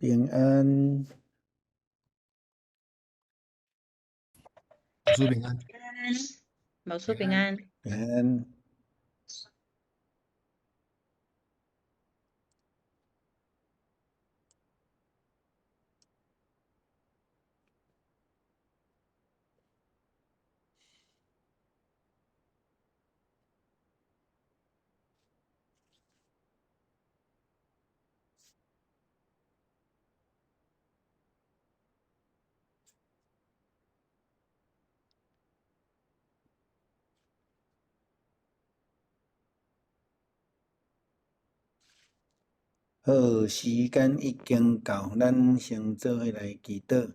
平安，老师平安。安，老叔平安。平安。平安。好，时间已经到，咱先做伙来祈祷。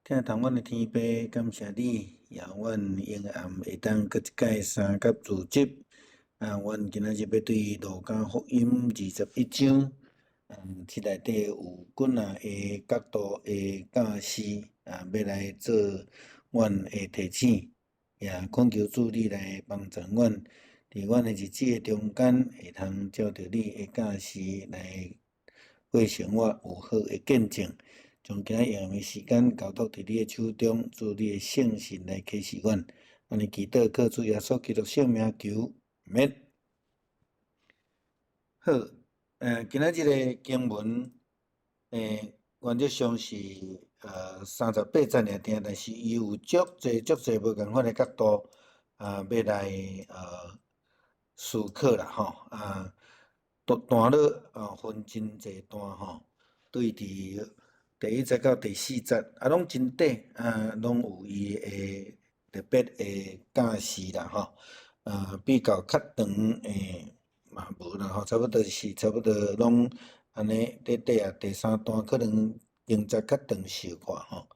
听从阮的天父，感谢你，也阮永暗会当搁一届三甲自集。阮今仔日要对路加福音21章，这内底有几啊个角度的教示，要来做阮的提醒，也恳求主你来帮助阮，伫阮的日子的中间，会通照着你的教示来过生活，有好的见证。将今日用的时间交托伫你的手中，祝你的圣神来启示阮。安尼祈祷，靠主耶稣基督圣名求，免。好，今仔日的经文，原则上是38节尔定，但是伊有足侪无共款的角度，要来思考啦吼，段落分真侪段吼，对伫第1节到第4节拢真短，拢有伊的特别的教示啦吼，比较较长嘛无啦吼，差不多拢安尼短短第3段可能经节较长小可吼，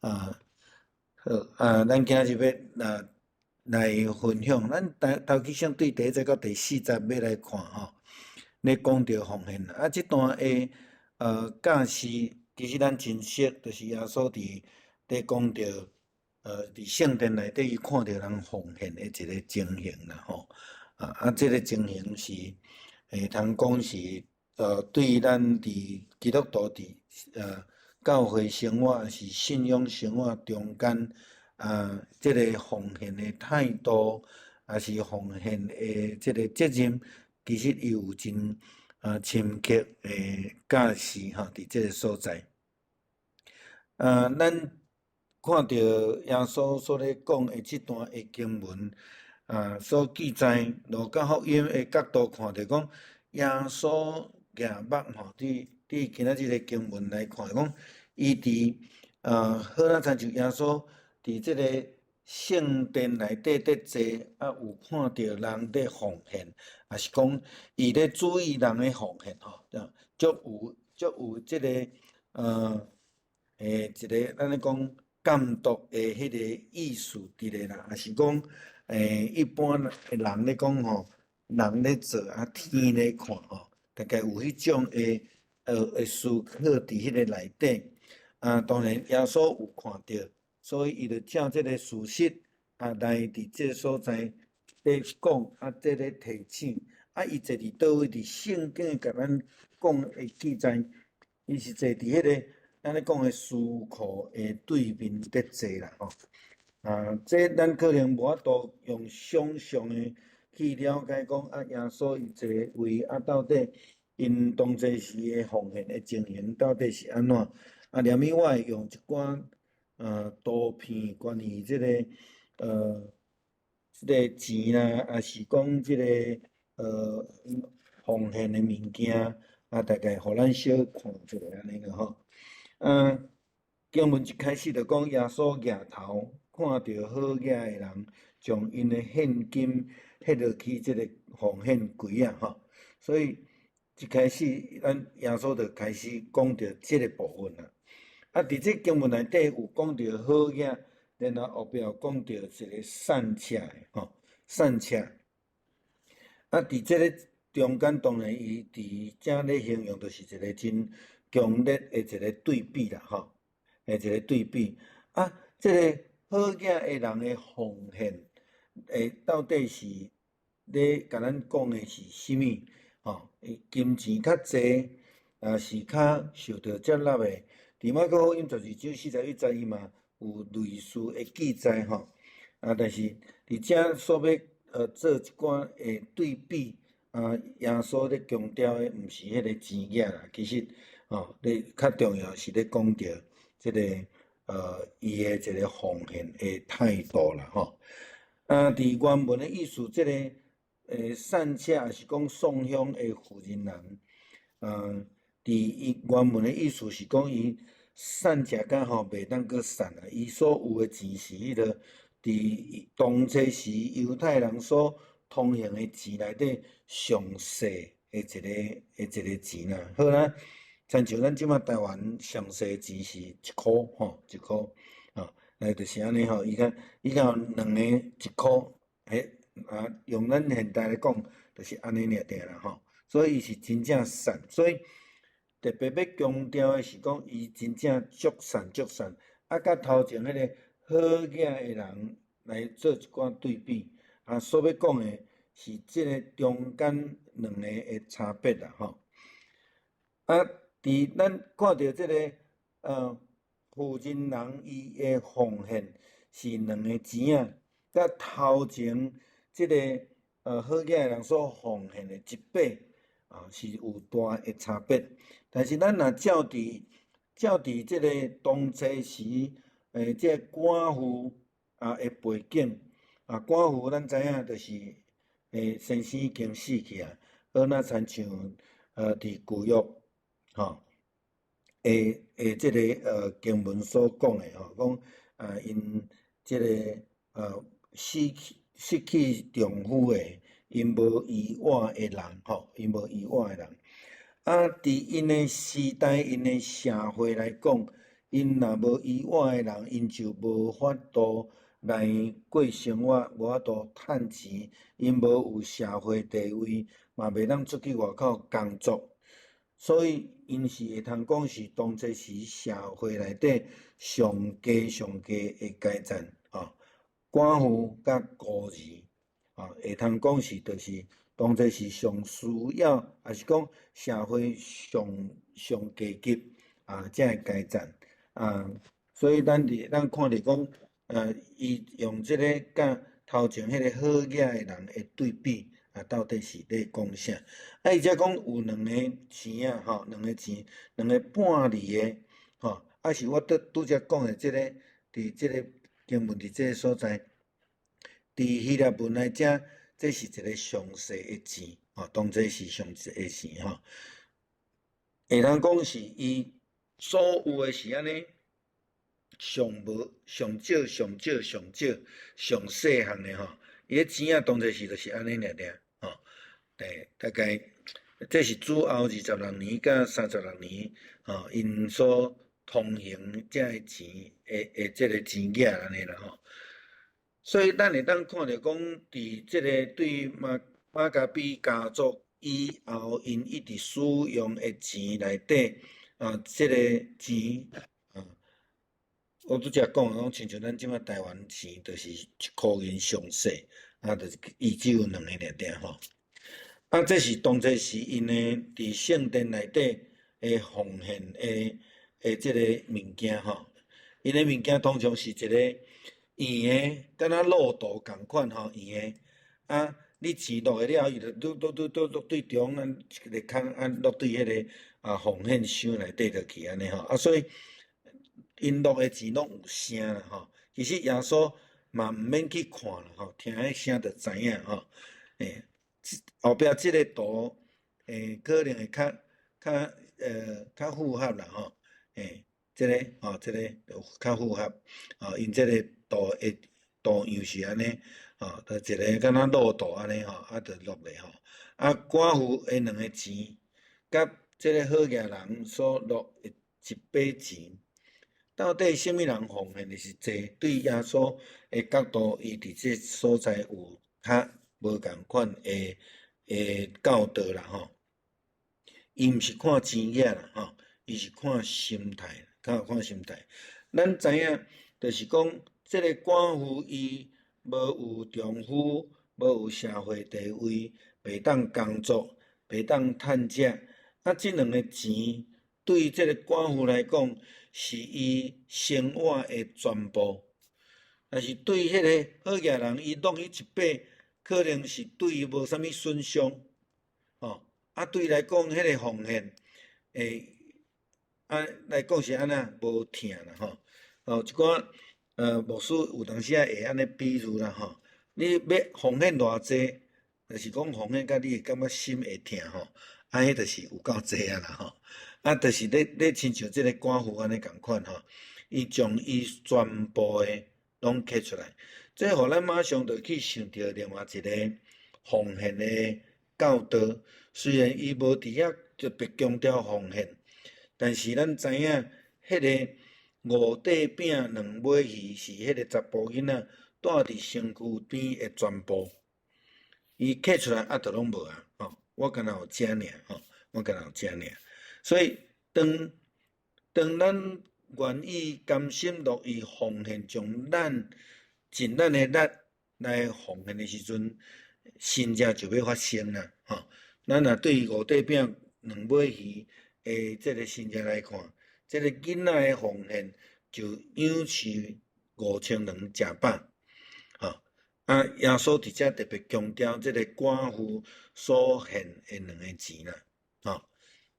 好咱今日要来分享，咱头期先对第1节到第4节要来看吼，咧讲到奉献这段的教示，其实咱真熟，就是耶稣伫咧讲到伫圣殿内底伊看到人奉献的一个情形啦吼，这个情形是通讲是对咱伫基督徒伫教会生活是信仰生活中间这个奉献的态度，也是奉献的这个责任，其实伊有真深刻的教示吼，伫这个所在。咱看到耶稣所咧讲的这段的经文，所记载路加福音的角度看着讲，耶稣举目吼，伫今仔日的经文来看讲，伊伫好咱亲像耶稣伫这个圣殿内底伫坐，有看到人伫奉献，也是讲伊咧注意人的奉献吼，足有这个一个咱咧讲监督的迄个意思伫咧啦，也是讲一般的人咧讲吼，人咧做天咧看吼，大概有迄种的思考伫迄个内底。当然耶稣有看到，所以伊就照这个事实来伫这个所在咧讲，这个提醒，伊坐伫倒位？伫圣经甲咱讲的记载，伊是坐伫迄个咱咧讲的思库的对面伫坐啦吼。这咱可能无法度用想象的去了解讲耶稣伊坐位到底因当这时的奉献的情形到底是安怎？连伊我会用一寡图片关于这个这个钱啦，也是讲这个奉献的物件大概互咱小看一下安尼个吼。经文一开始就讲耶稣举头看到好野的人，将因的现金摕落去这个奉献柜吼，所以一开始咱耶稣就开始讲到这个部分啦。伫这经文内底有讲到好野，然后后壁有讲到一个善车的吼，善车。伫这个中间当然伊伫遮咧形容就是一个真强烈的一个对比啦吼，一个对比。这个好野的人的奉献，到底是咧甲咱讲的是啥物？金钱较济，是较受到接纳的。伫马可福音12章41节伊嘛有类似的记载吼，但是伫遮所要做一寡对比，耶稣咧强调的毋是迄个钱额啦，其实咧较重要是咧讲着即个伊的一个奉献的态度啦吼。伫原文的意思，即个善车也是讲送香的妇人人，伫伊原文的意思是讲伊善食甲袂当搁善啊，伊所有的钱是迄个伫当初时犹太人所通行的钱内底上细的一个钱啦。好啦，亲像咱即马台湾上细的钱是1箍吼，1箍就是安尼吼，伊较有2个1箍，用咱现代来讲，就是安尼尔啦吼。所以伊是真正善，所以特别要强调的是讲，伊真正足善，甲头前迄个好囝的人来做一寡对比，所要讲的是即个中间2个的差别啦吼。伫咱看到即个妇人人伊的奉献是2个钱仔，甲头前即个好囝的人所奉献的1倍是有大的差别。但是咱若照伫即个当初时即个寡妇的背景寡妇咱知影就是先生已经死去啊，好若亲像伫旧约即个经文所讲的讲因即个失去丈夫的，因无意外的人因无意外的人。伫因的时代、因的社会来讲，因若无意外的人，因就无法度来过生活，无法度趁钱，因无有社会地位，嘛袂当出去外口工作，所以因是会通讲是当初时社会内底上低的阶层寡妇甲孤儿会通讲是就是当初是上需要，也是讲社会上阶级这个阶层所以咱看着讲伊用即个甲头前迄个好囝的人的对比到底是咧讲啥？伊则讲有2个钱2个钱，2个半厘的是我拄则讲的即个伫即个经文伫即个所在，伫希腊文来遮，这是一个详细的钱当作是详细的钱会通讲是伊所有的是安尼，上无、上少、上少、上少、上细项的伊个钱当作是就是安尼尔大概这是主后26年甲36年因所通行这个钱的这个钱额安尼啦所以咱会当看到讲，伫即个对马加比家族以后，因一直使用的钱内底即个钱我拄则讲亲像咱即马台湾钱，就是1箍银上细就是伊只有2个这是当初时因的伫圣殿内底的奉献的即个物件因的物件通常是一个圆的，敢若漏斗共款圆的你钱落去了后，伊就落对中一个空落对迄个奉献箱内底落去安尼所以因落的钱拢有声啦其实耶稣嘛毋免去看啦听迄声就知影后壁即个图可能会较符合啦即个较符合因即个图样是安尼就一个敢若漏斗安尼就落来寡妇的2个钱，甲即个好囝人所落的1把钱，到底什么人奉献的是济？对耶稣的角度，伊伫即所在有较无共款的教导啦伊毋是看钱额啦伊是看心态，看心态。咱知影，就是讲即个寡妇伊无有丈夫，无有社会地位，袂当工作，袂当趁食即两个钱对即个寡妇来讲，是伊生活的全部。但是对迄个好业人，伊弄去一百，可能是对伊无啥物损伤，对伊来讲，迄个奉献，来讲是安那无疼啦，一寡牧师有当时会安尼比喻啦，你要奉献偌济，就是讲奉献甲你会感觉心会疼迄就是有够济啊啦就是咧亲像即个寡妇安尼共款伊将伊全部的拢摕出来，这互咱马上就去想到另外一个奉献的教导。虽然伊无伫遐特别强调奉献，但是咱知影迄个五块饼两尾鱼是迄个查甫囡仔带伫身躯边的全部，伊摕出来就拢无啊我干那有遮尔我干那有遮尔，所以当咱愿意甘心乐意奉献，将尽咱的力来奉献的时阵，神迹就要发生啦咱若对五块饼两尾鱼的即个神迹来看，即个囡仔的奉献就养饲5000人食饱耶稣伫遮特别强调即个寡妇所献的两个钱啦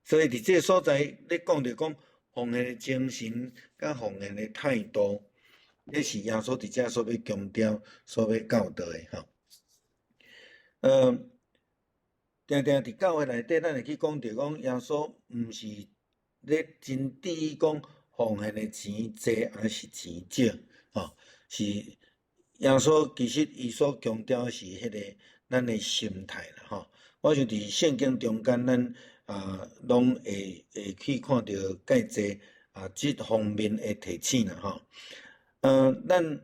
所以伫即个所在咧讲着讲奉献的精神甲奉献的态度，这是耶稣伫遮所要强调、所要教导的定定伫教会内底，咱会去讲着讲耶稣毋是咧真注意讲奉献的钱多还是钱少是耶稣其实伊所强调的是迄个咱的心态啦我想伫圣经中间，咱拢会去看到介济即方面的提醒啦咱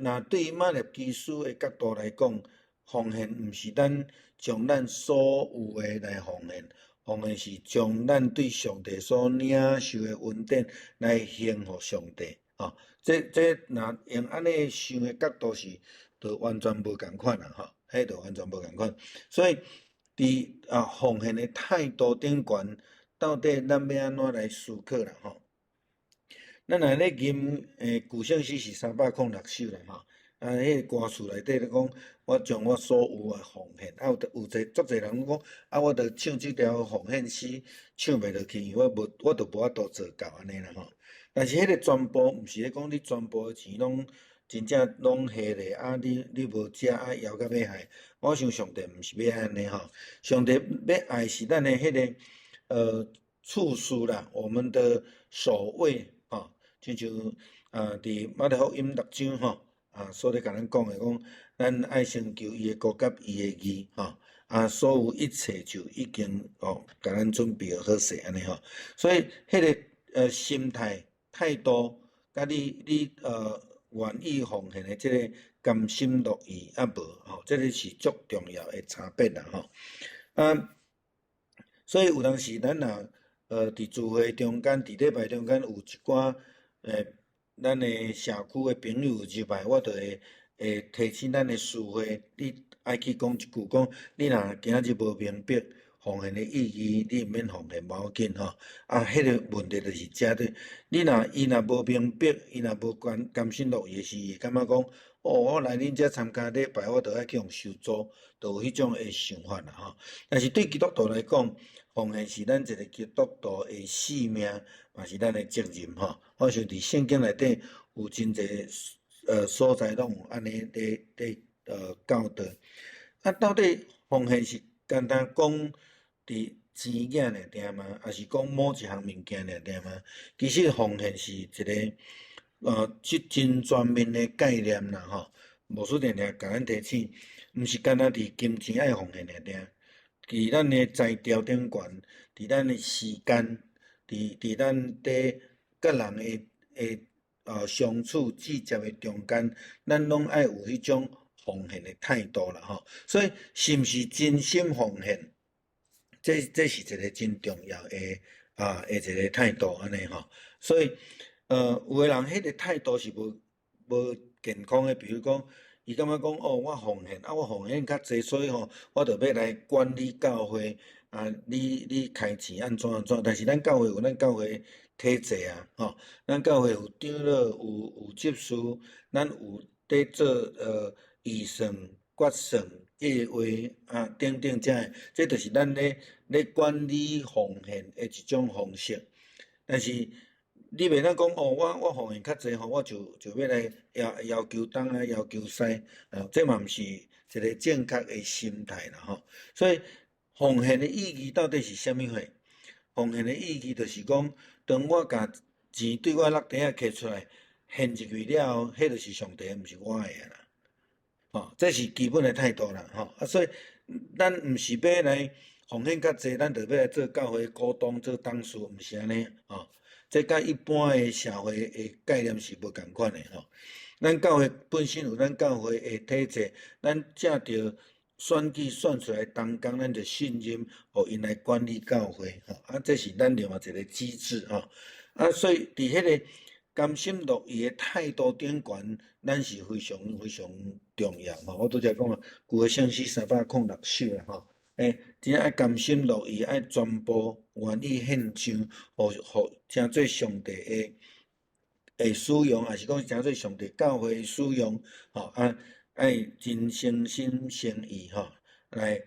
若对于马列基书的角度来讲，奉献毋是咱将咱所有的来奉献，奉献是将咱对上帝所领受的恩典来献互上帝这若用安尼想的角度是，就完全无共款啦迄就完全无共款。所以伫奉献的态度顶悬，到底咱要安怎来思考啦咱若咧吟古圣诗是306首啦迄个歌词内底咧讲，我将我所有的奉献，有足侪人讲我着唱即条奉献诗，唱袂落去，因为我着无法度做到安尼啦但是迄个全部毋是咧讲你全部的钱拢真正拢下咧你无食枵到要害。我想上帝毋是要安尼上帝要爱是咱的迄个处事啦，我们的守卫亲像伫马太福音6章所咧甲咱讲的讲，咱爱先求伊的国甲伊的义所有一切就已经甲咱准备好势安尼所以迄个心态态度，甲你愿意奉献的即个甘心乐意无即个是足重要的差别啦所以有当时咱若伫聚会中间，伫礼拜中间有一寡咱的社区的朋友入来，我就会提醒咱的思会，你爱去讲一句讲，你若今日无明白奉献的意义，你毋免奉献无要紧迄个问题就是遮的。伊若无明白，伊若无甘心乐意是感觉讲我来恁遮参加礼拜，我着爱去互收租，就有迄种的想法啦但是对基督徒来讲，奉献是咱一个基督徒的使命，嘛是咱的责任我想伫圣经内底有真侪所在拢有安尼咧教导。到底奉献是简单讲伫钱囝尔定吗？还是讲某一项物件尔定吗？其实奉献是一个即真全面的概念啦牧师定定甲咱提醒，毋是干那伫金钱爱奉献尔定，伫咱的才调顶悬，伫咱的时间，伫咱伫甲人的相处至接的中间，咱拢爱有迄种奉献的态度啦所以是毋是真心奉献？这是一个真重要的一个态度安尼所以有的人迄个态度是无健康的，比如讲伊感觉讲我奉献我奉献较济，所以我着要来管理教会你开钱安怎，但是咱教会有咱教会体制啊，咱教会有长老，有执事，咱有伫做预算、决算、计划等等这就是咱咧管理奉献的一种方式。但是你袂当讲我奉献较济我就要来要求东要求西，这嘛毋是一个正确的心态啦所以奉献的意义到底是啥物货？奉献的意义就是讲，当我甲钱对我落地啊摕出来，献入去了后，迄就是上帝，毋是我的啦。这是基本的态度啦所以咱毋是要来奉献较济，咱就要来做教会股东、做董事，毋是安尼这甲一般的社会的概念是无共款的咱教会本身有咱教会的体制，咱正着选举选出来同工，咱就信任，互因来管理教会这是咱另外一个机制所以伫迄个甘心乐意的态度顶悬，咱是非常非常重要我拄则讲啊，旧约圣诗306首啦真爱甘心乐意，爱全部愿意献上，互诚做上帝的使用，也是讲诚做上帝教会的使用爱真诚心诚意来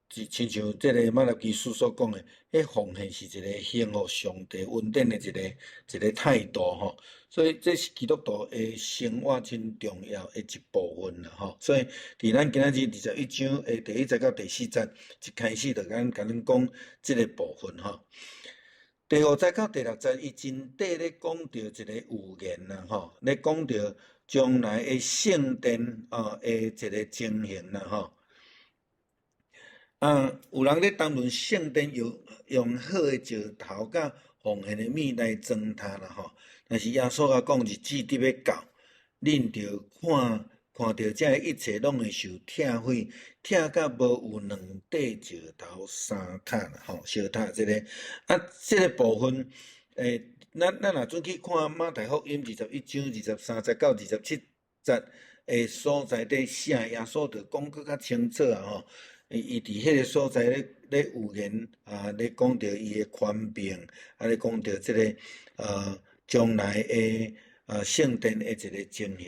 亲像这个马拉基书所讲的，迄奉献是一个献互上帝恩典的一个态度所以这是基督徒的生活真重要的一部分啦所以伫咱今仔日21章的第1节到第4节，一开始就甲咱讲这个部分第5节到第6节，伊真底咧讲到一个预言啦咧讲到将来的圣殿的一个情形啦有人咧谈论圣殿用好的石头甲奉献的米来装它啦但是耶稣讲日子伫要到，恁着看到这一切拢会受拆毁，拆甲无有两块石头三塔啦小塔这个这个部分咱若转去看马太福音21章23节到27节的所在咧写，耶稣着讲搁较清楚伊伫迄个所在咧预言咧讲到伊的权柄，咧讲到这个将来的圣殿的一个情形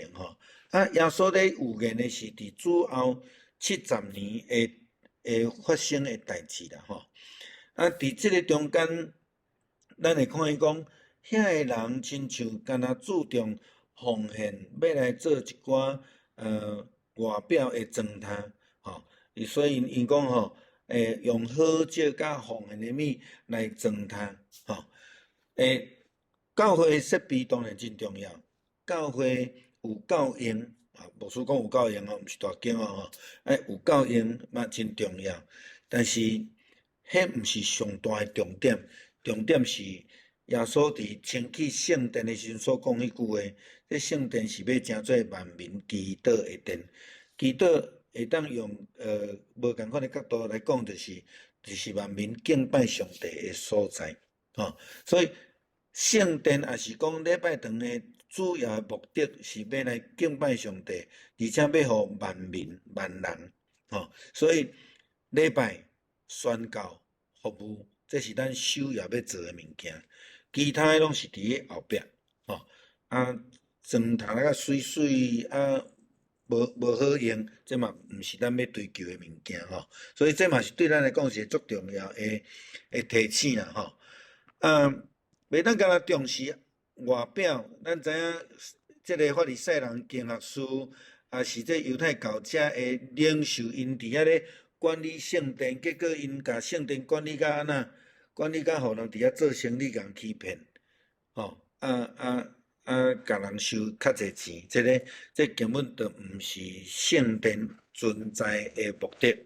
耶稣咧预言的是伫主后70年会发生的代志啦伫即个中间，咱会看伊讲，遐个人亲像干那注重奉献，要来做一寡外表的装饰所以因讲用好石甲奉献的米来装饰教会的设备当然真重要，教会有够用牧师讲有够用毋是大经有够用嘛真重要，但是迄毋是上大的重点，重点是耶稣伫清起圣殿的时阵所讲迄句话，这圣殿是要成做万民祈祷的殿，祈祷会当用无共款的角度来讲，就是万民敬拜上帝的所在所以圣殿也是讲礼拜堂的主要的目的是要来敬拜上帝，而且要互万民万人所以礼拜、宣教、服务，这是咱首要要做的物件，其他的拢是伫咧后壁装塔甲水水无好用，这嘛毋是咱要追求的物件所以这嘛是对咱来讲是足重要的提醒啦袂当干那重视外表，咱知影这个法利赛人经学师，也是这犹太教者的领袖，因伫遐咧管理圣殿，结果因甲圣殿管理甲安那，管理甲互人伫遐做生意，共欺骗甲人收较济钱，这根本就毋是圣殿存在的目的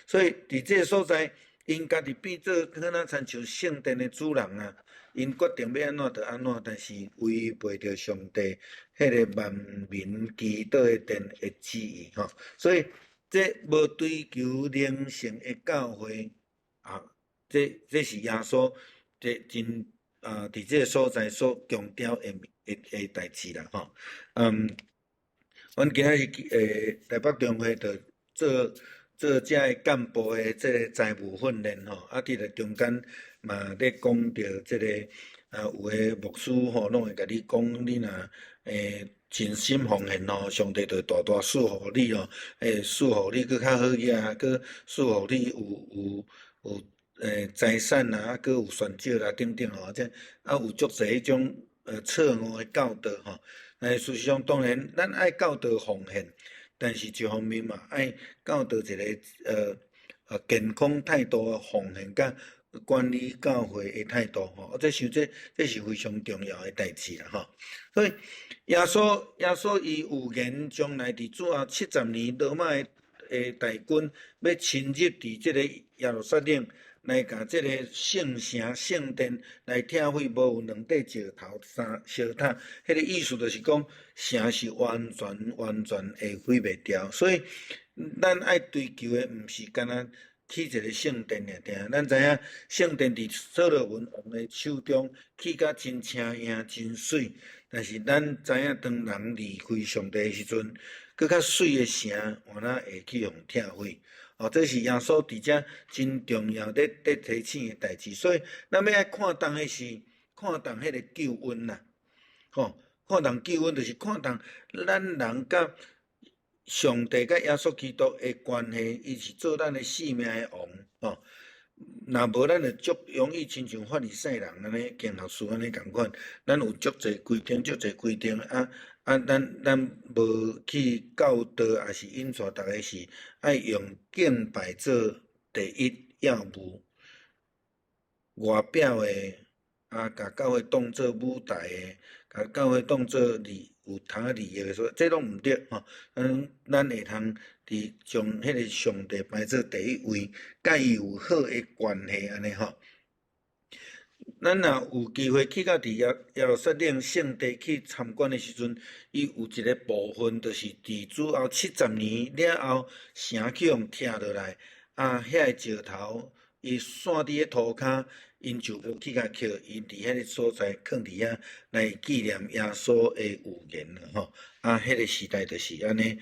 所以伫这个所在，因家己变做可能亲像圣殿的主人因决定要安怎就安怎，但是违背着上帝迄个万民祈祷的殿的旨意所以这无追求灵性的教会这是耶稣这真伫这个所在所强调的代志啦阮今仔日台北中会就做遮个干部的即个财务训练吼，啊，伫咧中间嘛咧讲着即个有诶牧师吼，拢会甲你讲，你若尽心奉献吼，上帝就会大大赐福你哦，赐福你搁较好嘢，搁赐福你有财产啊，搁有选择啦，等等吼，即有足侪迄种错误的教导吼。事实上，当然咱爱教导奉献，但是一方面嘛，爱教导一个健康态度的奉献，甲管理教会的态度吼，这是非常重要的代志啦吼。所以耶稣伊有言，将来伫主后70年，罗马的大军要侵入伫即个耶路撒冷，来甲即个圣城圣殿来拆毁，无有两块石头烧塔，迄个意思就是讲，城是完全会毁灭掉。所以咱爱追求的，毋是干那起一个圣殿尔定，咱知影圣殿伫所罗门王的手中起甲真青颖、真水，但是咱知影，当人离开上帝的时阵，搁较水的城，换哪会去互拆毁？哦，这是耶稣伫遮真重要咧提醒的代志。所以咱要爱看重的是看重迄个救恩啦，吼，看重救恩就是看重咱人甲上帝甲耶稣基督的关系，伊是做咱的性命的王，吼。若无，咱就足容易亲像法利赛人安尼，经学士安尼共款，咱有足侪规定咱无去教导，也是引带逐个是爱用敬拜做第一要务，外表的甲教会当做舞台的，甲教会当做有通利益的所，这拢毋对吼。咱会通将迄个上帝摆做第一位，甲伊有好的关系安尼吼。咱若有机会去到伫耶路撒冷圣地去参观的时阵，伊有一个部分，就是伫主后70年了后，城去互拆落来，遐个石头伊散伫咧涂骹，因就无去甲捡，因伫遐个所在放伫遐来纪念耶稣的预言了吼。迄个时代就是安尼，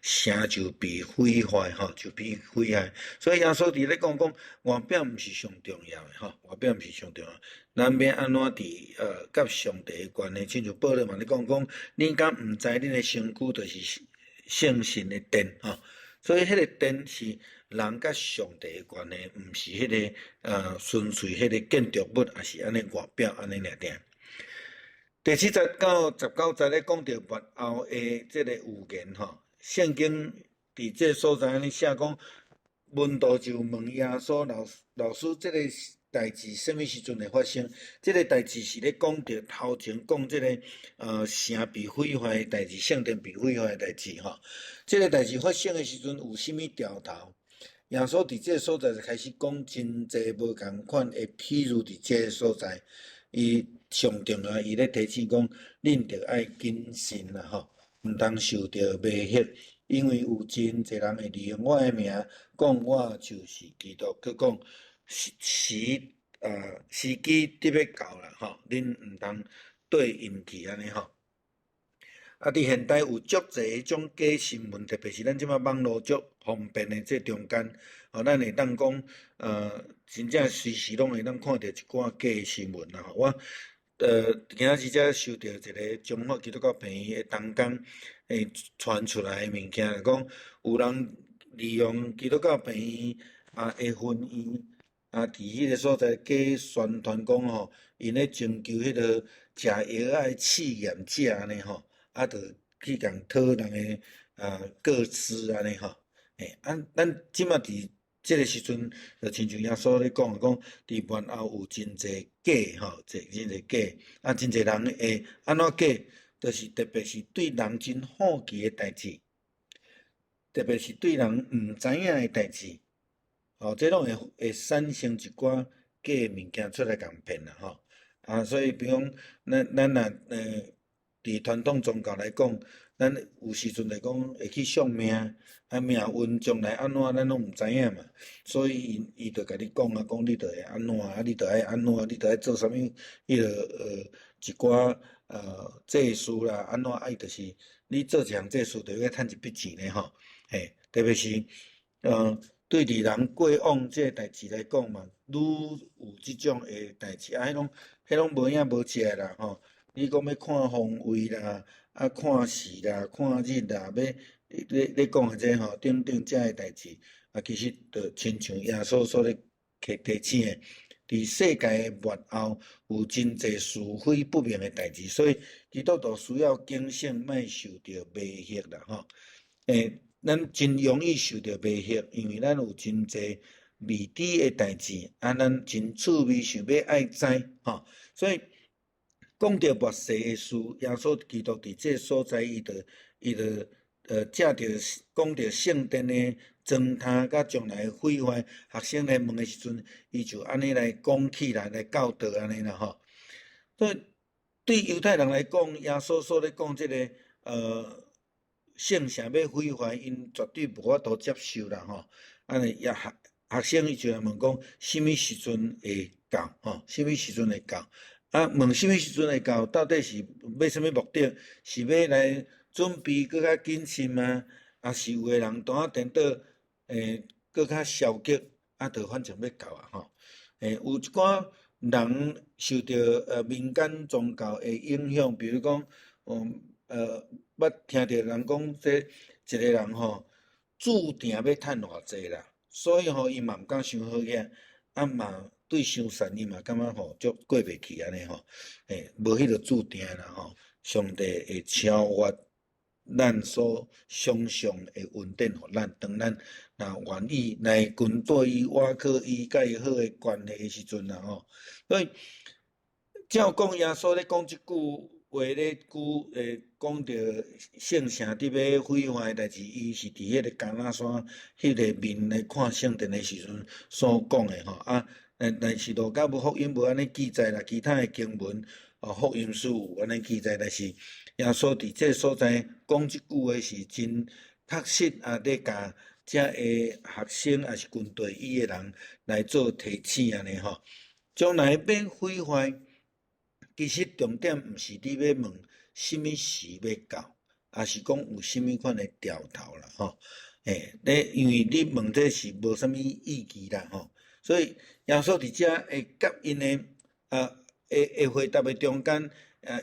城就被毁坏吼，就被毁坏。所以耶稣伫咧讲外表毋是上重要的吼，外表毋是上重要。咱要安怎伫甲上帝的关系？亲像保罗嘛咧讲，恁敢毋知恁的身躯就是圣神的殿吼？所以迄个殿是人甲上帝的关系，毋是迄个纯粹迄个建筑物，也是安尼外表安尼尔定。第7到19节咧讲到末后的即个预言吼，圣经伫这所在安尼写讲，门徒就问耶稣老师，即个代志什么时阵会发生？即个代志是咧讲到头前讲即个城被毁坏的代志，圣殿被毁坏的代志吼。即个代志发生的时阵有甚物兆头？耶稣伫这个所在就开始讲真济无共款的譬如伫这个所在，伊上重要，伊咧提醒讲，恁着爱谨慎啦吼，毋通受着迷惑，因为有真济人会利用我的名，讲我就是基督，佮讲时机得要到啦吼，恁毋通对应去安尼吼。伫现代有足侪迄种假新闻，特别是咱即马网络足方便的这中间，咱会当讲，真正随时拢会当看到一寡假的新闻啦吼。我今仔日才收到一个中华基督教病院的同工传出来的物件，讲有人利用基督教病院的婚姻伫迄个所在假宣传讲吼，因咧征求迄个食药的试验者安尼吼。就去共讨人诶个资安尼吼，咱即马伫即个时阵，就亲像耶稣咧讲伫末后有真济假吼，真济假，真济人会安怎假？就是特别是对人真好奇诶代志，特别是对人毋知影诶代志，这拢会产生一寡假诶物件出来共骗啦吼。所以比如讲，咱若伫传统宗教来讲，咱有时阵来讲会去算命，命运将来安怎，咱拢毋知影嘛。所以伊就甲你讲你着会安怎，你着爱安怎，你着爱做啥物，迄个一寡祭事啦，安怎就是你做一项祭事，着要趁一笔钱咧吼。特别是对伫人过往即个代志来讲嘛，愈有即种诶代志，迄拢无影无食啦吼。你讲要看方位啦，看时啦，看日啦，咧讲诶这吼，等等遮诶代志，其实就亲像耶稣所咧提醒诶，伫世界诶末后有真侪是非不明诶代志，所以基督徒需要警醒，莫受着迷惑啦吼。咱真容易受到迷惑，因为咱有真侪未知诶代志，咱真趣味想要爱知吼，所以讲到末世诶事，耶稣基督伫这所在，伊就借着讲到圣殿诶糟蹋甲将来毁坏，学生来问诶时阵，伊就安尼来讲起来教导安尼啦吼。所以对犹太人来讲，耶稣所咧讲即个圣城要毁坏，因绝对无法度接受啦吼。安尼学生伊就来问讲，什么时阵会到吼？什么时阵会到？问什么时阵会到？到底是要什么目的？是要来准备搁较谨慎吗？是有诶人当颠倒搁较消极，就反正要到吼。有一寡人受到民间宗教诶影响，比如讲，捌听到人讲，一个人吼，注定要趁偌济啦，所以吼，伊嘛毋敢伤好个，嘛对伤善，伊嘛感觉吼足过袂去安尼吼，无迄个注定啦吼，上帝会超越咱所想象的稳定互咱，当咱若愿意来军队伊挖靠伊甲伊好诶关系诶时阵啦吼，所以照讲耶稣咧讲即句话咧讲到圣城伫要毁坏，但是伊是伫迄个橄榄山迄个面来看圣殿诶时阵所讲诶吼但是路加福音无安尼记载啦，其他诶经文福音书有安尼记载，但是耶稣伫这所在讲即句话是真确实咧甲遮诶学生也是军队伊诶人来做提醒安尼吼，将来要毁坏。其实重点毋是你要问什么时要到，也是讲有什么款的兆头啦吼。因为你问这是无啥物意义啦吼，所以耶稣伫遮会甲因的会回答的中间，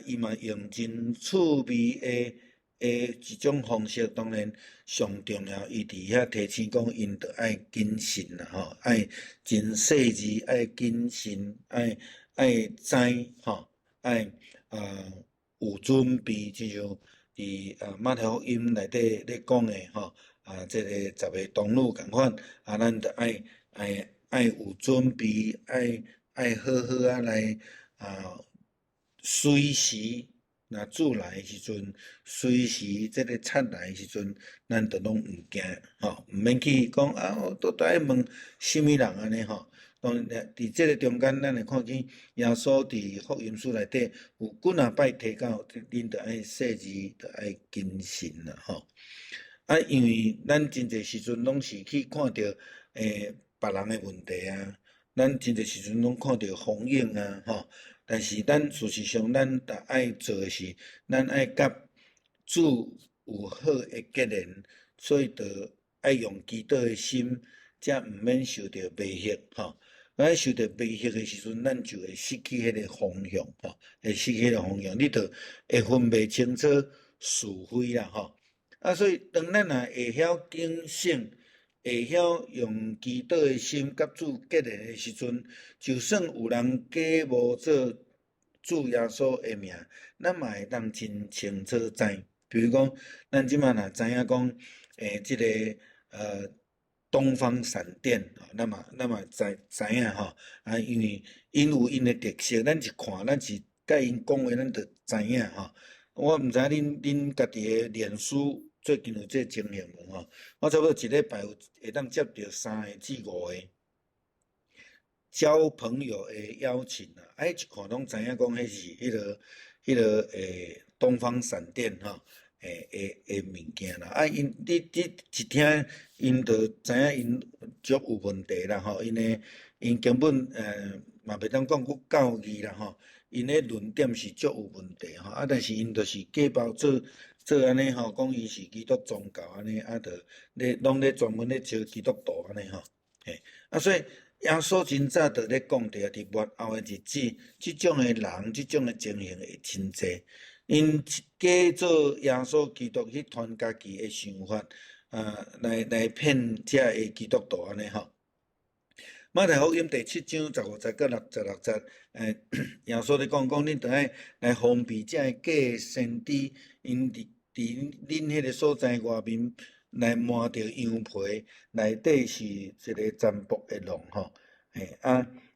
伊嘛用真趣味一种方式，当然上重要，伊伫遐提醒讲，因着爱谨慎啦吼，爱真细致，爱谨慎，爱知吼。爱有准备，亲像伫马太福音内底咧讲诶吼，即个10个童女共款，咱着爱有准备，爱好好来随时若主来诶时阵，随时即个贼来诶时阵，咱着拢毋惊吼，毋免去讲都爱问什么人安尼吼。当然，伫即个中间，咱会看见耶稣伫福音书内底有几若摆提到，恁着爱细致，着爱谨慎啦吼。因为咱真侪时阵拢是去看到别人诶问题咱真侪时阵拢看到风景吼。但是咱事实上，咱着爱做诶是，咱爱甲主有好诶结连，所以着爱用基督诶心，则毋免受到迷惑吼。咱受到迷惑诶时阵，咱就会失去迄个方向吼，会失去迄个方向，你着会分袂清楚是非啦吼。所以当咱若会晓警醒，会晓用基督诶心甲主结连诶时阵，就算有人假冒做主耶稣诶名，咱嘛会当真清楚知。比如讲，咱即马若知影讲，即个东方闪电，咱嘛知影吼，因为因有因的特色，咱一看，咱是甲因讲话，咱就知影吼。我毋知恁家己的脸书最近有这情形无吼？我差不多一礼拜会当接到3个至5个交朋友的邀请一看拢知影讲迄是迄个东方闪电吼。物件啦，因你一听，因就知影因足有问题啦吼，因根本嘛袂当讲佫教义啦吼，因咧论点是足有问题吼，但是因就是假包做做安尼吼，讲伊是基督宗教安尼，啊，拢咧专门咧招基督徒安尼吼，嘿，所以耶稣真早就咧讲着，伫末后诶日子，即种诶人，即种诶情形会真济。因假做耶稣基督去传家己诶想法，来骗遮诶基督徒安尼吼。马太福音第7章15节到66节，耶稣咧讲，恁着爱来防备遮个假先知，因伫恁迄个所在外面来瞒着羊皮，内底是一个占卜的龙吼，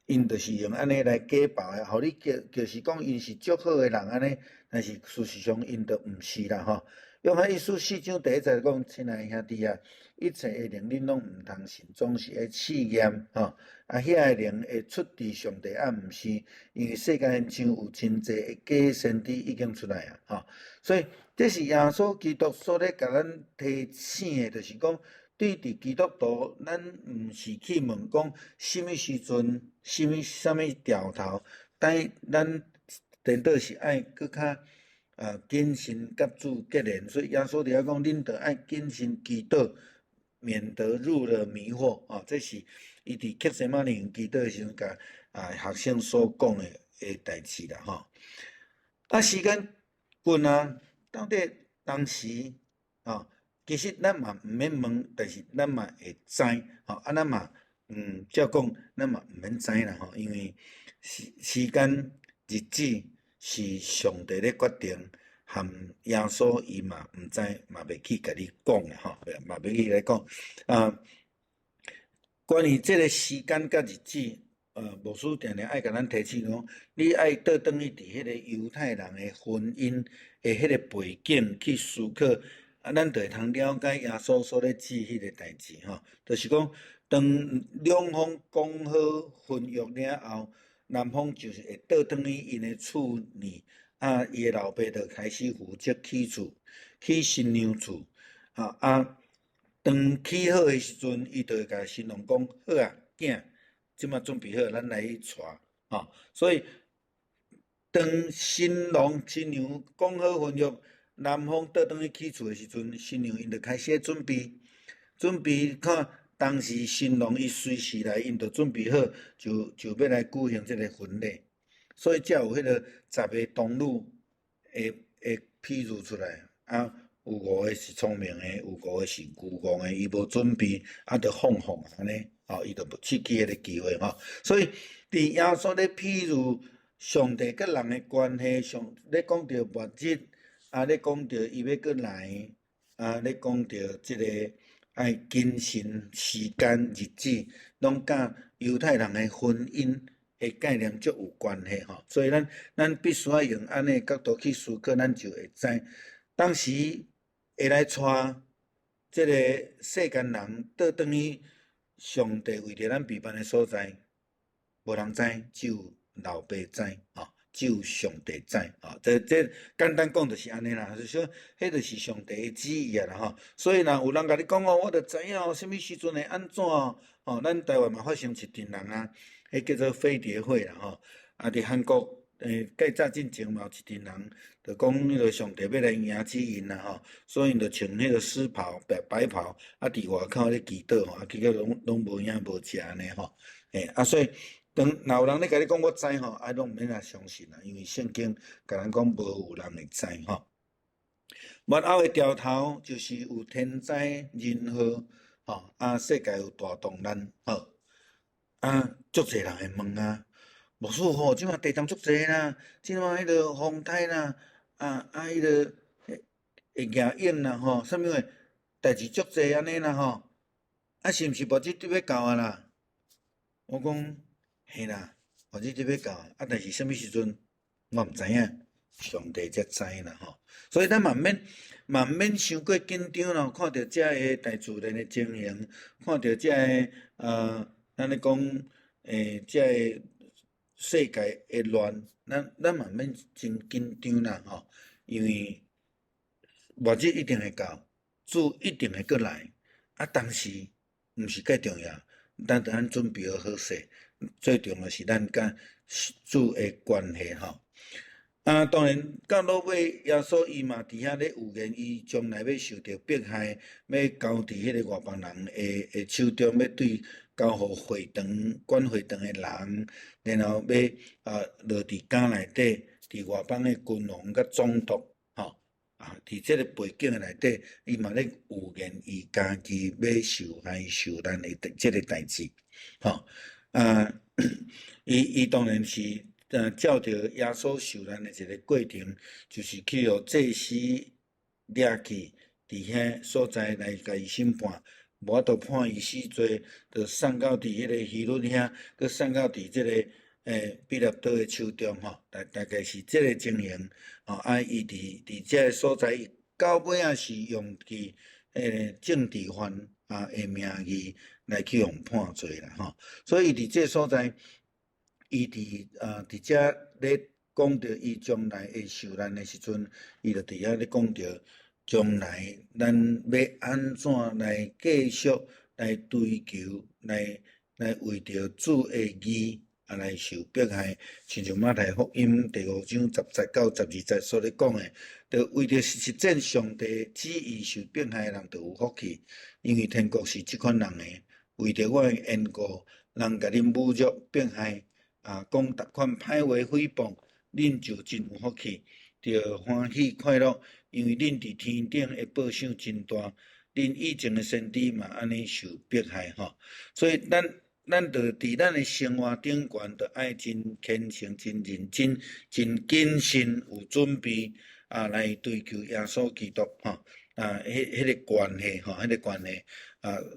因就是用安尼来假报的，互你就是讲因是足好的人安尼，但是事实上因着毋是啦吼。约翰一书4章1节讲，亲爱兄弟啊，一切会令恁拢毋通信，总是会试验吼。遐个灵会出自上帝，毋是，因为世间上有真济假先知已经出来啊，吼。所以这是耶稣基督所咧甲咱提醒的，就是讲，对伫基督徒，咱毋是去问讲，什么时阵、什么调头，但咱颠倒是爱搁较。谨慎甲主结连，所以耶稣伫遐讲，恁着爱谨慎祈祷，免得入了迷惑。这是伊伫克西马尼祈祷的时阵，甲学生所讲的代志啦，吼。时间近啊，到底当时其实咱嘛毋免问，但是咱嘛会知，咱嘛照讲，咱嘛毋免知啦，因为时间日子。是上帝咧决定，含耶稣伊嘛毋知，嘛袂去甲你讲啦，嘛袂去来讲。关于即个时间甲日子，牧师定定爱甲咱提醒讲，你爱倒转去伫迄个犹太人诶婚姻诶迄个背景去思考，咱就会通了解耶稣所咧指迄个代志，就是讲，当两方讲好婚约了后。男方就是会倒转去因的厝里，伊的老爸就开始负责起厝，起新娘厝，当起好的时阵，伊就会甲新郎讲：好啊，囝，即马准备好，咱来去娶，所以当新郎新娘讲好婚约，男方倒转去起厝的时阵，新娘因就开始准备看。当时新郎伊随时来，因就准备好，就要来举行这个婚礼，所以才有迄个10个童女会披露出来。有5个是聪明的，有5个是愚戆的，伊无准备，就放安尼，伊就失去迄个机会所以，伫耶稣咧披露上帝甲人的关系，咧讲到末日，咧讲到伊要过来，咧讲到即个。爱谨慎时间日子，拢甲犹太人的婚姻的概念足有关系所以咱必须要用安尼角度去思考，咱就会知，当时会来娶即个世间人倒转去上帝为着咱陪伴的所在，无人知，只有老爸知只有上帝知这简单讲就是安尼啦，就说迄就是上帝的旨意啦所以若有人甲你讲我着知影什么时阵会安怎咱台湾嘛发生一阵人迄叫做飞碟会啦伫韩国较早进前嘛有一阵人就讲迄个上帝要来迎指引啦所以就穿迄个丝袍白袍伫外口咧祈祷结果拢无影无食安尼所以。若有人咧甲你讲我知拢毋免相信啦，因为圣经甲咱讲无有人会知末后的调头就是有天灾人祸世界有大动乱足侪人会问牧师即马地震足侪啦，即马迄个风台啦，迄个会野影啦啥物诶代志足侪安尼啦是毋是末日就要到啊啦？我讲。嘿啦，末日就要到但是什么时阵我毋知影，上帝才知啦所以咱嘛免伤过紧张咯，看到遮个大自然的情形，看到遮个咱咧讲遮个世界会乱，咱嘛免真紧张啦因为末日一定会到，主一定会过来但是毋是介重要，咱着按准备好势。最重要是咱甲主的关系当然，到落尾，耶稣伊嘛伫遐咧预言，伊将来要受到迫害，要交伫迄个外邦人的手中，要对交互会堂管会堂的人，然后要落伫监内底，伫外邦的君王甲总督，吼伫即个背景内底，伊嘛咧预言伊家己要受害受难的即个代志，吼伊当然是。照着耶稣受难的一个过程，就是去互祭司掠去伫遐所在来甲伊审判，无法度判伊死罪，就送到伫迄个希律遐，佮送到伫即个彼拉多的手中吼，大概是即个情形吼。伊伫即个所在，到尾仔是用去政治犯的名义来去互判罪啦吼。所以伊伫即个所在。伊伫遮咧讲着伊将来会受难的时阵，伊就伫遐咧讲着将来咱要安怎来继续来追求，来为着主的义来受迫害，亲像马太福音第5章10节到12节所咧讲的，就为着实践上帝旨意受迫害的人就有福气，因为天国是即款人的，为着我的缘故，人甲恁侮辱迫害。讲逐款歹话诽谤，恁就真有福气，着欢喜快乐，因为恁伫天顶的报赏真大。恁以前的先知嘛安尼受迫害吼，所以咱着伫咱的生活顶悬，着爱真虔诚、真认真、真谨慎，有准备来追求耶稣基督吼。迄个关系吼，迄个关系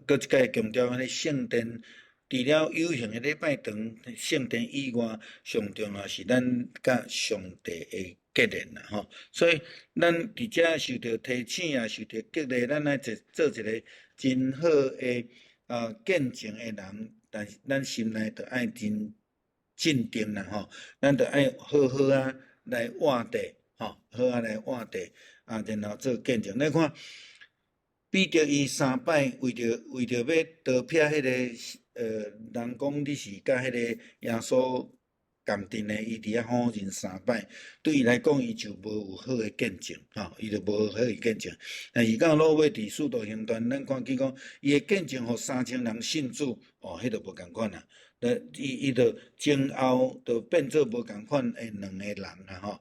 搁一届强调迄个圣殿。除了有形的礼拜堂、圣殿以外，上重要是咱甲上帝的结连啦吼。所以咱伫遮受到提醒受到激励，咱来做一个真好的见证的人，但是咱心内着爱真镇定啦吼，咱着爱好好来活地吼，好来活地然后做见证。咱看。逼着伊3摆，为着要逃避迄个人讲你是甲迄个耶稣共阵的，伊伫遐唬人3摆，对伊来讲，伊就无有好的见证，伊就无好的见证。但是到落尾伫使徒行传，咱看见讲，伊的见证互3000人信主，迄就无共款啦。伊就前后就变做无共款的2个人啦吼。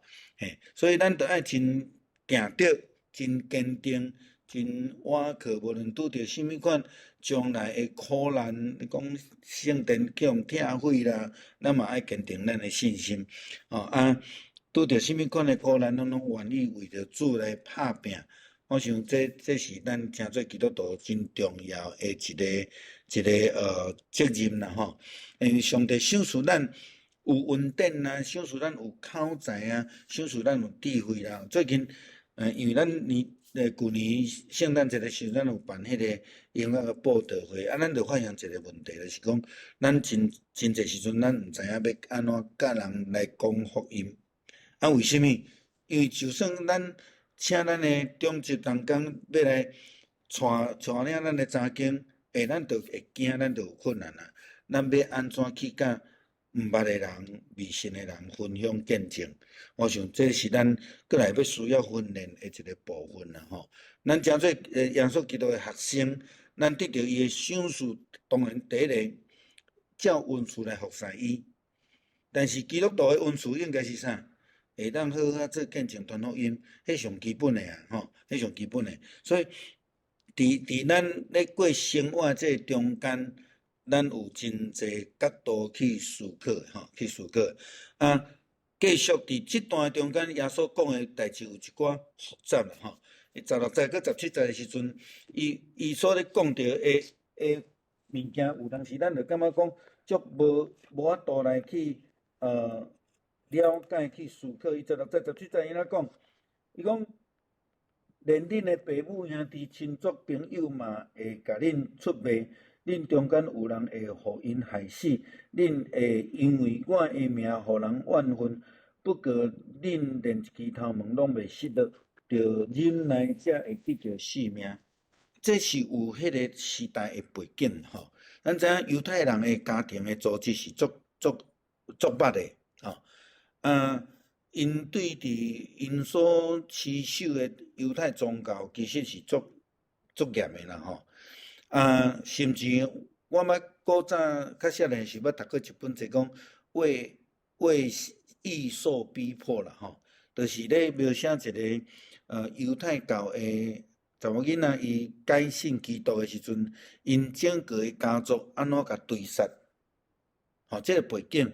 所以咱着爱真行着，真坚定。真瓦靠，无论拄着甚物款将来的苦难，你讲圣殿去互拆毁啦，咱嘛爱坚定咱的信心。拄着甚物款的苦难，咱拢愿意为着主来拍拼。我想这是咱诚做基督徒真重要的一个责任啦吼。因为上帝赏赐咱有恩典啦，赏赐咱有口才赏赐咱有智慧啦。最近因为咱旧年圣诞节的时候，咱有办迄个音乐的布道会，咱就发现一个问题，就是讲，咱真侪时阵，咱毋知影要安怎甲人来讲福音。为什么？因为就算咱请咱的中职同工要来带领咱的查经，咱就会惊，咱就有困难啦。咱要安怎去甲毋捌的人、未信的人分享见证？我想这是咱过来要需要训练的一个部分啦吼。咱诚做耶稣基督的学生，咱得到伊的赏赐，当然第一个照恩赐来服侍伊。但是基督徒的恩赐应该是啥？会当好好做见证传福音，迄上基本的吼，迄上基本的。所以伫咱咧过生活这中间，咱有真侪角度去思考吼，去思考继续伫即段中间，耶稣讲的代志有一寡复杂啦吼。16节到17节的时阵，伊所咧讲着的物件，有当时咱就感觉讲足无法度来去了解去思考。伊16节、17节伊哪讲？伊讲连恁的父母、兄弟、亲族、朋友嘛，会甲恁出卖。恁中间有人会互因害死，恁会因为我的名互人怨恨，不过恁连一支头毛拢袂失落，着忍耐才会得着性命。这是有迄个时代的背景吼。咱知影犹太人的家庭的组织是足捌的吼。因对伫因所持守的犹太宗教，其实是足严的啦吼。甚至我古早较少年时捌读过一本册讲为异受逼迫啦吼，就是咧描写一个犹太教的查某囡仔伊改信基督的时阵，因整个的家族安怎甲追杀，吼，这个背景，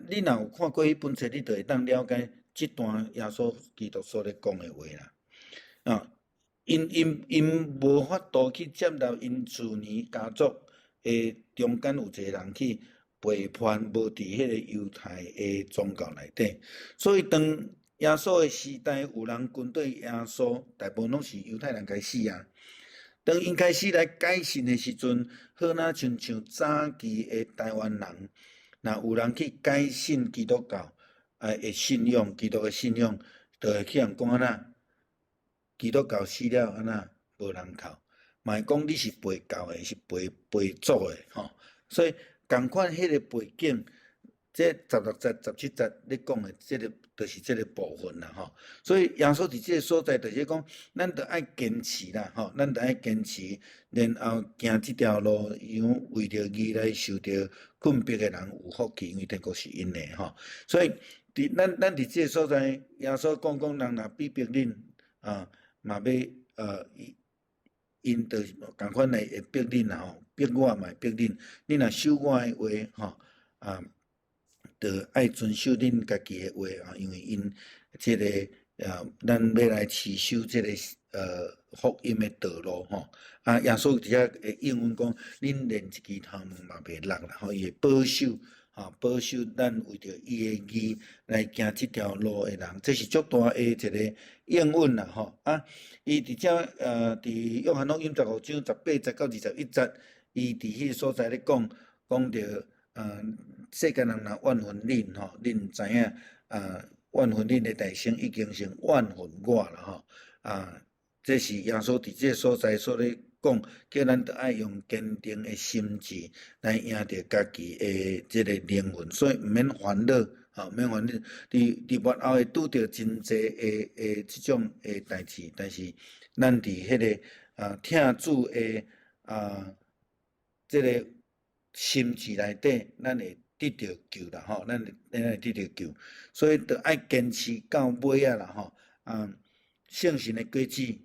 你若有看过迄本册，你就会当了解即段耶稣基督所咧讲的话啦。因无法度去接纳因自年家族的中间有一个人去背叛，无伫迄个犹太的宗教内底，所以当耶稣的时代有人军队耶稣，大部分拢是犹太人开始啊。当因开始来改信的时阵，好若亲像早期的台湾人，若有人去改信基督教的信仰，基督的信仰，就会去人讲安那。基督教死了安那无人哭，嘛会讲你是背教的，是背祖的吼。所以共款迄个背景，这16节、17节咧讲的，这个就是这个部分啦吼。所以耶稣伫这个所在，就是讲，咱着爱坚持啦吼，咱着爱坚持，然后行这条路，因为着义来受着困逼的人有福气，因为天国是因的吼。所以咱伫这个所在，耶稣讲人若逼恁嘛要因着共款来会逼恁啦吼，逼我嘛会逼恁。你若守我的话吼，着爱遵守恁家己的话因为因这个咱要来持守这个福音的道路吼。耶稣伫遐会应允讲，恁连一支头毛嘛袂落啦吼，伊会保守。保守咱为着伊的义来行这条路的人，这是足大的一个应允啦吼。伊伫遮伫约翰福音15章18节到21节，伊伫迄个所在咧讲着世间人若怨恨恁吼，恁知影怨恨恁的大圣已经成怨恨我啦吼。这是耶稣伫这个所在所咧讲，叫咱着爱用坚定的心志来赢着家己的这个灵魂，所以毋免烦恼，毋免烦恼。伫末后会拄着真济的即种的代志，但是咱伫迄个听主的这个心志内底，咱会得到救啦吼，咱会得到救，所以着爱坚持到尾啦吼。圣神的果子。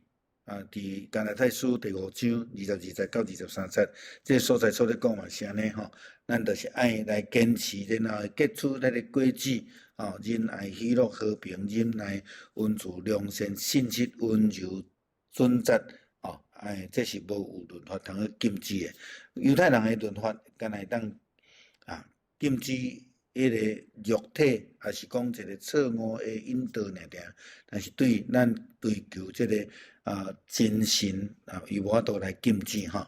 伫加拉太书第5章22节到23节，这所在所咧讲嘛是安尼吼，咱就是爱来坚持，然后结出咱的果子，仁爱、喜乐、和平、忍耐、温慈、良善、信实、温柔、准则，这是无有律法通去禁止的。犹太人的律法，敢若会当禁止迄个肉体，也是讲一个错误的引导尔，但是对咱追求这个真神伊无法度来禁止吼。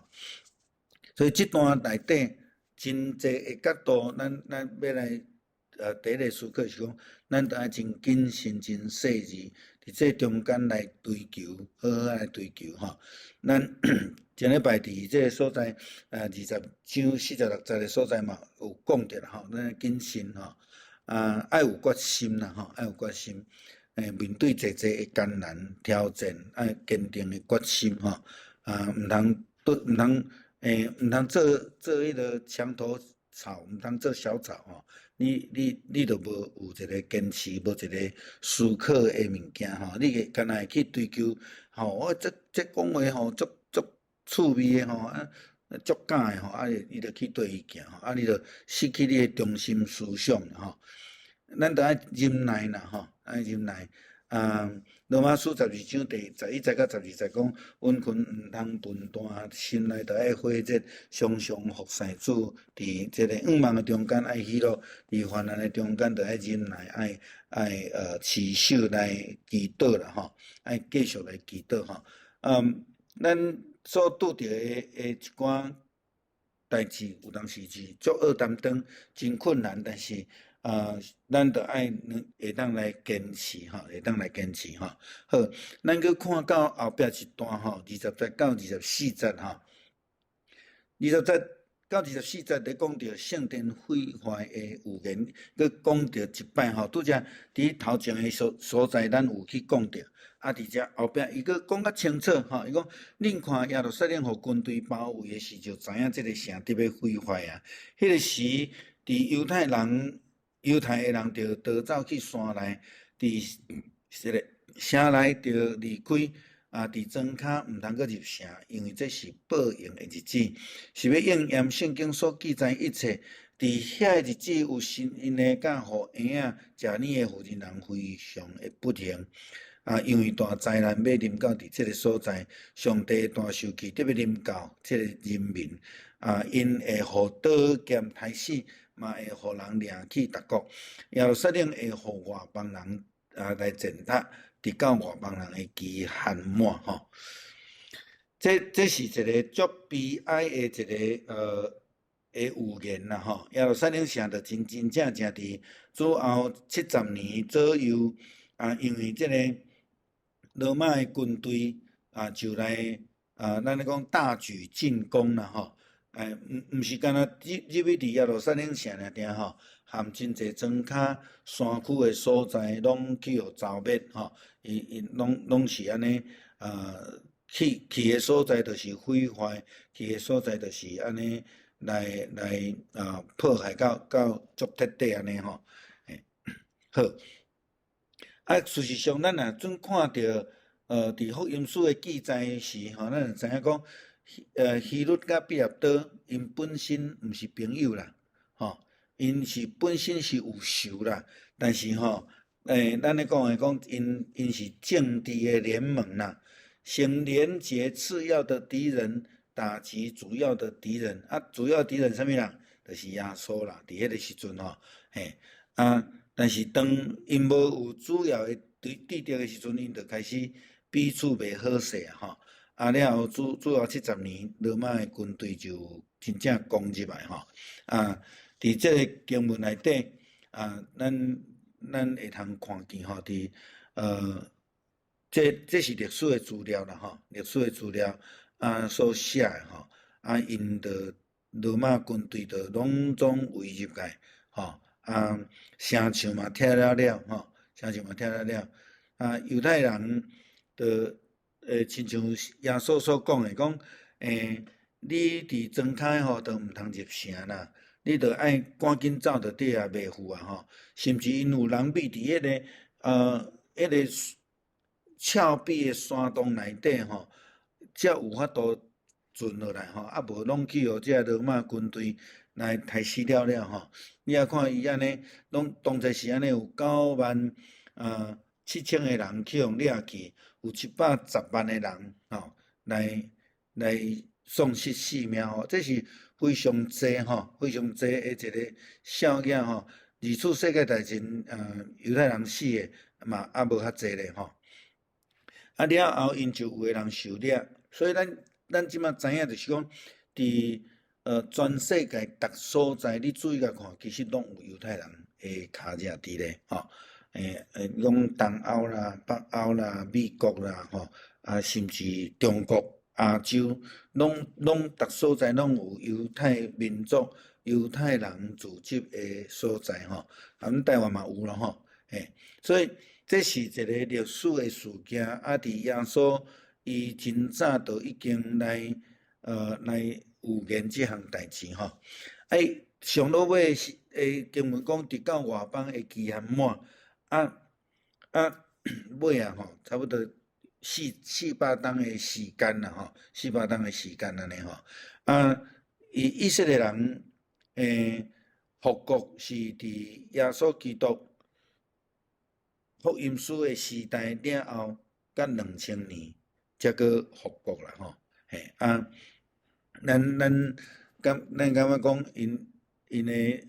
所以这段内底真济个角度，咱要来第一个思考是讲，咱着爱真谨慎、真细致，伫这中间来追求，好好来追求吼。咱前礼拜伫这个所在20章46节的所在嘛，有讲着啦吼，咱谨慎吼，爱有决心啦吼，爱有决心。面对济的艰难挑战，爱坚定的决心吼，毋通做迄个墙头草，毋通做小草吼。你都无有一个坚持，无一个思考的物件吼。你敢若会去追求吼，我这讲话吼，足趣味的吼，足假的吼，你着去对伊行吼，你着失去你的中心思想吼。咱着爱忍耐啦吼，爱忍耐。罗马书12章第11节到12节讲，阮群毋通分断，心内着爱火热，常常服侍主。伫这个五忙的中间爱喜乐，伫患难的中间着爱忍耐，爱持守来祈祷啦吼，爱继续来祈祷吼。咱所拄着的一寡代志，有当时是足恶担当，真困难，但是咱着爱会当来坚持吼，会当来坚持吼。好，咱去看到后壁一段吼，20节到24节吼。20节到24节咧讲到圣殿毁坏的预言，佮讲到一摆吼，拄则伫头前的所在，咱有去讲到，伫遮后壁伊佮讲较清楚吼，伊讲恁看耶路撒冷互军队包围的时，就知影即个城伫要毁坏啊。迄个时，伫犹太的人就逃走去山内，伫这个城内就离开。伫庄骹毋通阁入城，因为这是报应的日子，是要应验圣经所记载一切。伫遐日子有神因的甲互婴仔食奶的妇人人非常的不幸。因为大灾难要临到伫即个所在，上帝大受气得要临到即个人民。因会互刀剑杀死，嘛会互人掠去逐国。耶路撒冷会互外邦人来践踏。直到外邦人的期限满吼，这是一个足悲哀的一个预言啦吼。耶路撒冷城就真正伫主后70年左右因为这个罗马的军队就来咱咧讲大举进攻啦吼。毋是干那入去伫耶路撒冷城尔定吼，含真济庄骹山区的所在拢去互消灭吼。伊拢是安尼去的所在就是毁坏，去的所在就是安尼来迫害到足彻底安尼吼。好，事实上咱若准看着伫福音书的记载时吼，咱就知影讲希律甲毕业多因本身毋是朋友啦，吼，因是本身是有仇啦，但是吼。咱咧讲因是政治的联盟啦，先连结次要的敌人，打击主要的敌人。主要敌人啥物人？就是耶稣啦。伫迄个时阵吼，但是当因无有主要的对敌的时阵，因就开始彼此袂好势吼。了后主要70年，罗马的军队就真正攻入来吼。伫这个经文内底咱会通看见吼，伫这是历史的资料啦吼，历史的资料所写的吼，因着罗马军队着拢总围入来吼，城墙嘛拆了吼，城墙嘛拆了犹太人着亲像耶稣所讲的，讲你伫庄骹吼，着毋通入城啦。你着爱赶紧走着底袂赴吼，甚至因有人秘伫迄个峭壁的山洞内底吼，才有法度存落来吼，无拢去互这罗马军队来杀死了吼。你啊看伊安尼，拢当初是安尼有97000个人去互掠去，有710万个人吼来丧失性命吼，这是。非常济吼，非常济的一个数额吼。二次世界大战犹太人死的嘛无较济咧吼。了后因就有个人受掠，所以咱即马知影就是讲，伫全世界逐所在，你注意甲看，其实拢有犹太人的脚印伫咧吼。拢东欧啦、北欧啦、美国啦吼，甚至中国。亚洲拢逐所在拢有犹太民族、犹太人聚集的所在吼，阮台湾嘛有咯吼，所以这是一个历史的事件。伫耶稣伊真早就已经来预言即项代志吼。上落尾经文讲，直到外邦的期限满，尾吼，差不多。400冬的时间啦吼，400冬的时间安尼吼。以色列人复国是伫耶稣基督福音书的时代了后，甲2000年才个复国啦吼。咱感觉讲因的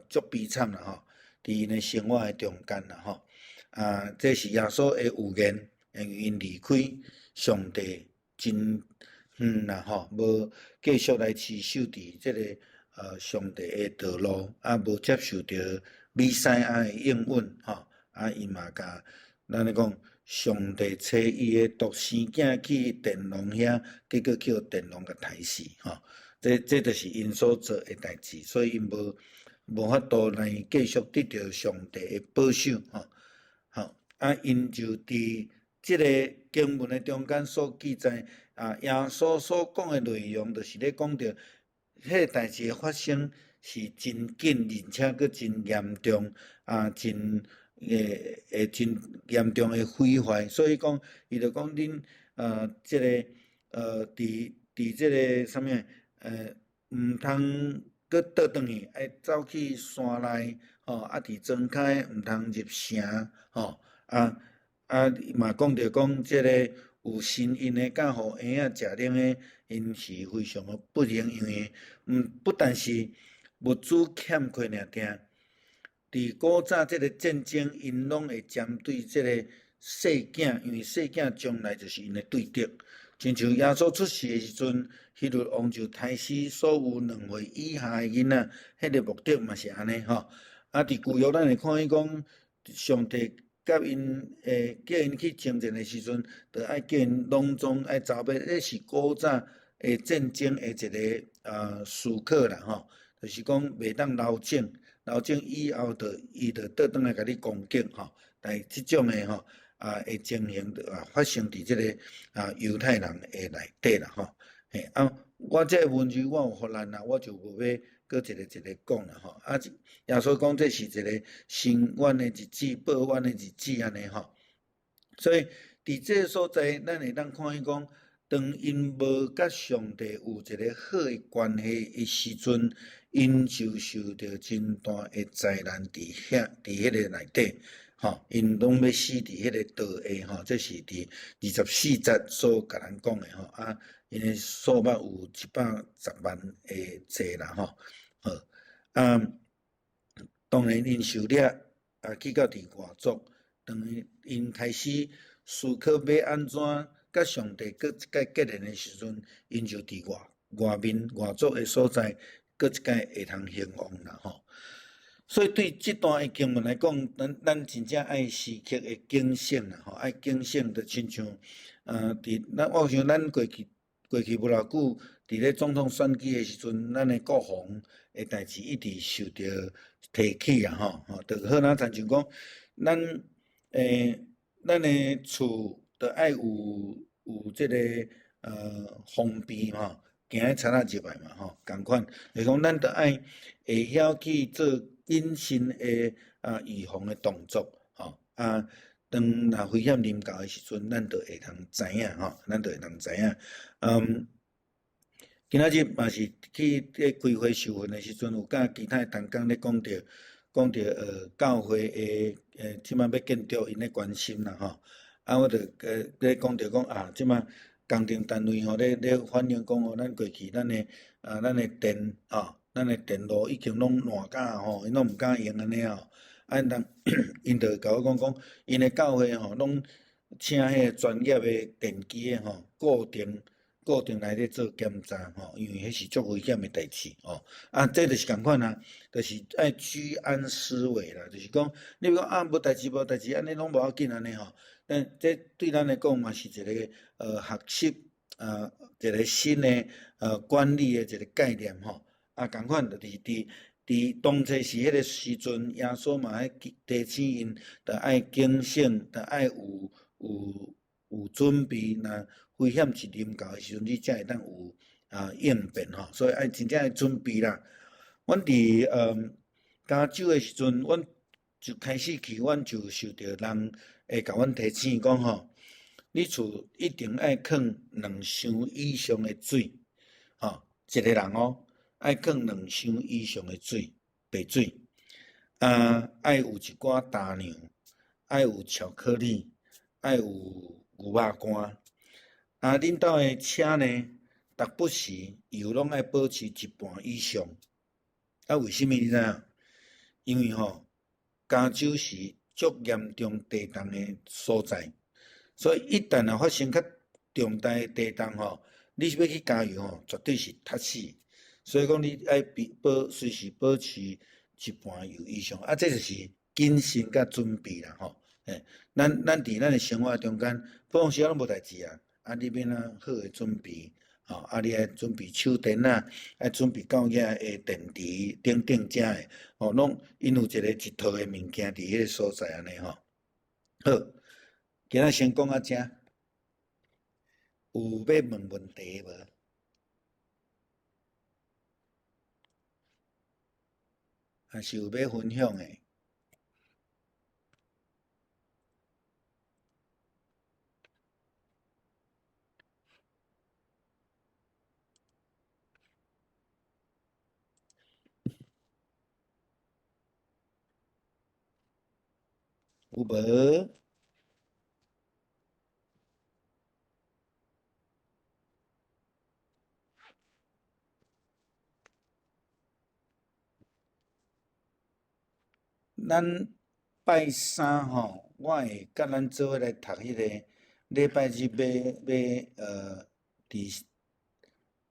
足悲惨啦吼，伫因的生活的中间啦吼。这是耶稣的预言。因离开上帝真远啦吼，无继续来持守伫即个上帝的道路，无接受着弥赛亚的应允吼，伊嘛甲咱咧讲，上帝找伊的独生囝去电龙遐，结果去互电龙甲杀死吼。这就是因所做的代志，所以因无法度来继续得到上帝的保守吼。因就伫即个经文的中间所记载耶稣所讲的内容，就是咧讲到迄个代志的发生是真紧，而且佫真严重真真严重的毁坏，所以讲伊就讲恁即个伫即个啥物毋通佫倒转去，爱走去山内伫庄开毋通入城嘛讲着讲即个有神因的甲互婴仔食奶的，因是非常的不幸，因为不但是物资欠缺尔定。伫古早即个战争，因拢会针对即个细囝，因为细囝将来就是因的对敌。亲像耶稣出世的时阵，希律王就杀死所有2岁以下的囡仔，迄个目的嘛是安尼吼。伫旧约咱会看见讲，上帝甲因叫因去征战的时阵，着爱叫因拢总爱走马，迄是古早的战争的一个思考啦吼，就是讲袂当留种。留种以后，伊就倒转来甲你攻击吼，但是即种的吼会情形发生伫即个犹太人的内底啦吼。我这个文字我有互咱啦，我就无要搁一个讲啦吼。耶稣讲这是一个伸冤的日子，报冤的日子安尼吼。所以伫这个所在，咱会当看见讲，当因无甲上帝有一个好的关系的时阵，因就受到真大的灾难伫迄个内底，因拢要死伫迄个道下吼，这是伫24节所甲咱讲的吼因的数目有110万的济啦吼，当然因受掠去到伫外族，当因开始思考要安怎甲上帝搁一界结连的时阵，因就伫外面外族的所在。搁一摆会通兴旺啦吼，所以对即段的经文来讲，咱真正爱时刻的警醒啦吼，爱警醒就亲像我想咱过去无偌久，伫咧总统选举的时阵，咱的国防的代志一直受到提起啦吼，就好像亲像讲，咱的厝着爱有即个防备吼。行咧田仔入来嘛吼，共款，就是讲咱着爱会晓去做谨慎的预防的动作吼当若危险临到的时阵，咱着会通知影吼，咱着会通知影。今仔日嘛是去咧开会授训的时阵，有甲其他的同工咧讲着教会的即摆要建筑因咧关心啦吼，我着咧讲着讲即摆。工程单位吼咧反映讲咱过去咱的电咱的电路已经拢烂甲吼，因拢毋敢用安尼吼。因着甲我讲，因的教会吼拢请迄个专业的电机的吼固定来咧做检查吼，因为迄是足危险的代志吼。这就是共款啦，就是爱居安思危啦，就是讲你讲无代志，安尼拢无要紧安尼吼。但这对咱来讲嘛是一个学习一个新的管理的一个概念吼。共款就是伫当初是迄个时阵，耶稣嘛爱提醒因，着爱警醒，着爱有准备，若危险是临到的时阵，你才会当有应变吼。所以爱真正爱准备啦。阮伫加州的时阵，阮就开始去，阮就受到人会甲阮提醒讲吼，你厝一定爱放2箱以上的水，一个人爱放2箱以上的水，白水，爱有一寡大娘，爱有巧克力，爱有牛肉干，恁兜的车呢，逐不时油拢爱保持1半以上，为什么你知影？因为加州是足严重地震的所在，所以一旦发生较重大的地震你要去加油绝对是窒死。所以讲你爱随时保持1半油以上，这就是谨慎甲准备啦吼。咱伫咱的生活中间，不讲时啊拢无代志你要哪好的准备你爱准备手电啊，爱准备到遐的电池等等遮的，拢因有一套的物件伫迄个所在安尼好，今仔先讲到遮，有要问问题无？还是有要分享的？有无？咱拜三吼，我会甲咱做伙来读迄个礼拜日伫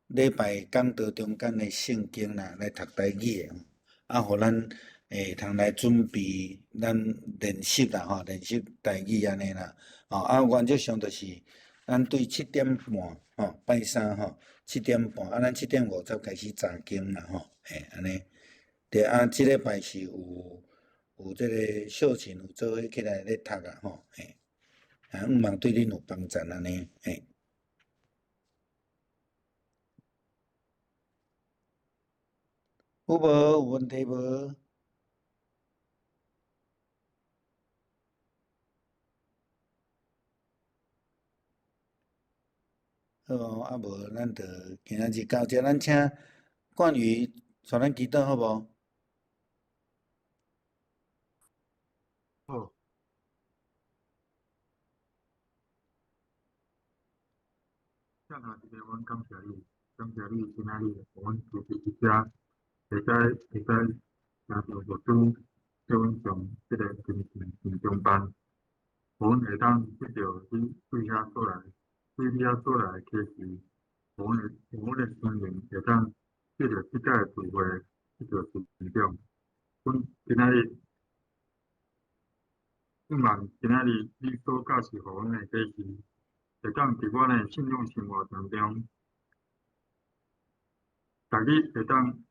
礼拜讲道中间的圣经啦，来读台语的，互咱会通来准备咱练习啦吼，练习台语安尼啦，原则上就是咱对7:30拜三7:30，咱7:50开始查经啦吼，安尼，对即礼拜是有即个孝亲有做伙起来咧读吼，希望对恁有帮助安尼，有无？有问题无？好，无咱就今仔日到这，咱请冠宇带咱祈祷好无？好，上下一个阮感谢你，感谢你今仔日互阮主持一遮，会使听到牧师叫阮上即个金钟班，互阮会当得到你对遐所来，对你遐所来的启示，互阮的心灵会当得到即个智慧，得到成长。阮今仔日希望今仔日你所教示互阮的启示，会当伫阮的信仰生活当中，逐日会当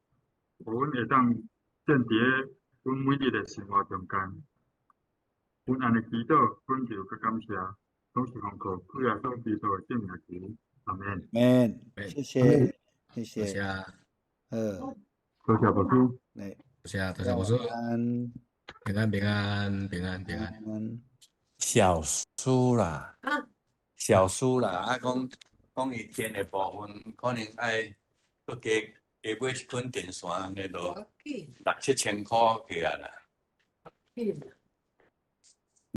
互阮会当建伫咧阮每日的生活中间。阮安尼祈祷，恳求甲感谢，拢是奉靠主耶稣基督的圣名求，阿门。免，谢谢，谢多谢，谢啊，多谢牧师。来，多谢牧师，安平安。小书啦，讲伊建的部分，可能爱搁加买一捆电线，安尼就6、7千块起来啦。